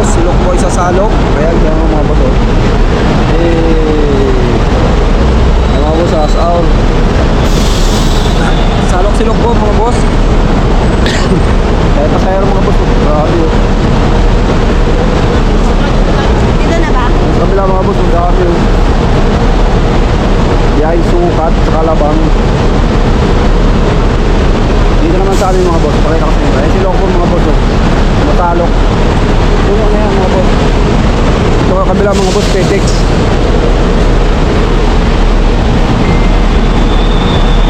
Silok Boy sa Salok. Kaya dyan mga boss oh. Mga boss as our Salok Silok po mga boss. Kaya pasayro mga boss oh. Grabe oh. Dito na ba? Sa kabila mga boss oh. Grabe oh. Biyahin Sukat sa Kalabang. Dito naman sa amin mga boss. Pakita ko sa inyo. Ayan Silok po mga boss oh. Matalok. Puno na yan mga boss. Ito ka kabila mga boss, Petex.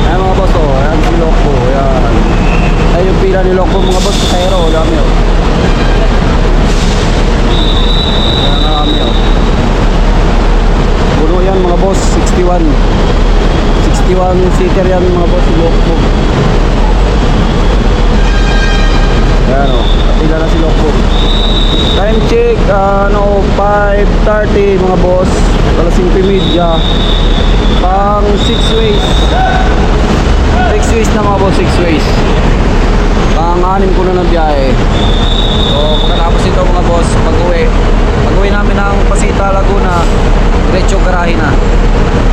Ayan mga boss oh. Ayan si Lokbo. Ayan. Ayan yung pila ni Lokbo mga boss. Kasayro. Dami oh. Ayan dami oh. Puno yan mga boss. 61 seater yan mga boss. Si Lokbo. Ayan o, kapila na si Lokbo. Time check, 5:30 mga boss. Alas 5:30. Pang 6 ways. 6 ways na mga boss, 6 ways. Pang 6 ko na ng biyahe. So, pagkatapos ito mga boss, pag-uwi namin ng Pasita, Laguna, diretso garahe na.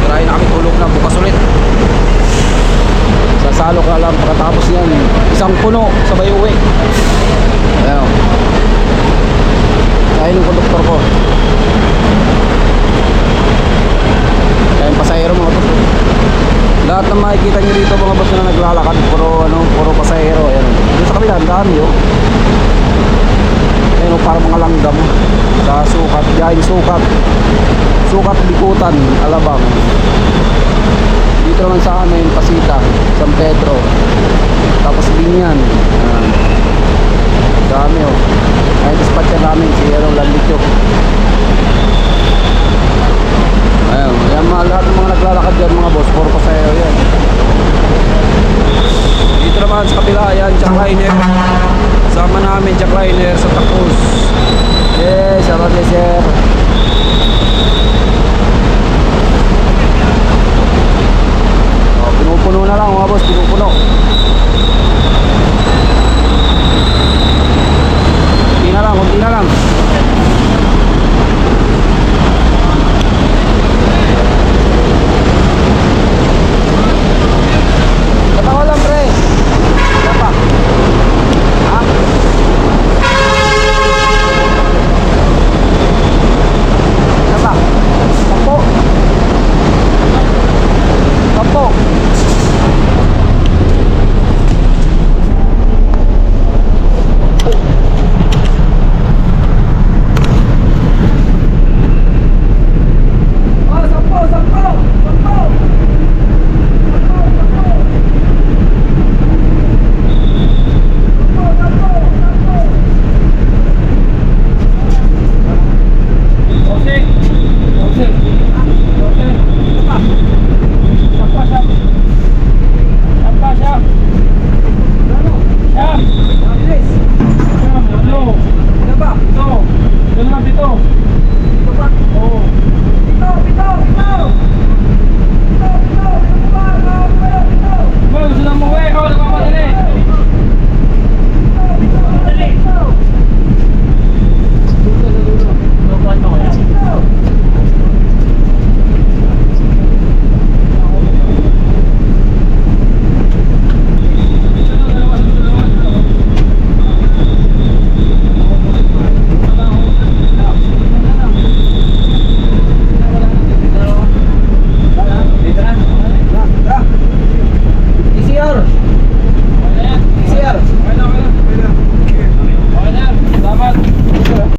Garahe na kami, tulog na, bukas ulit. Sasalok na lang pagkatapos yan. Isang puno, sabay uwi. Ayan o. Kaya yung konduktor ko. Kaya yung pasahero mga boss. Lahat ng makikita nyo dito mga boss na naglalakad, puro pasahero. Ayan. Dito sa kabila, ang dami o. Ayan o, parang mga langgam. Sa Sukat, biyahin Sukat. Sukat, Bikutan, Alabang. Dito naman sa amin, Pasita, San Pedro, tapos Binyan. Dami oh. Ay dispatcher namin si Landityo.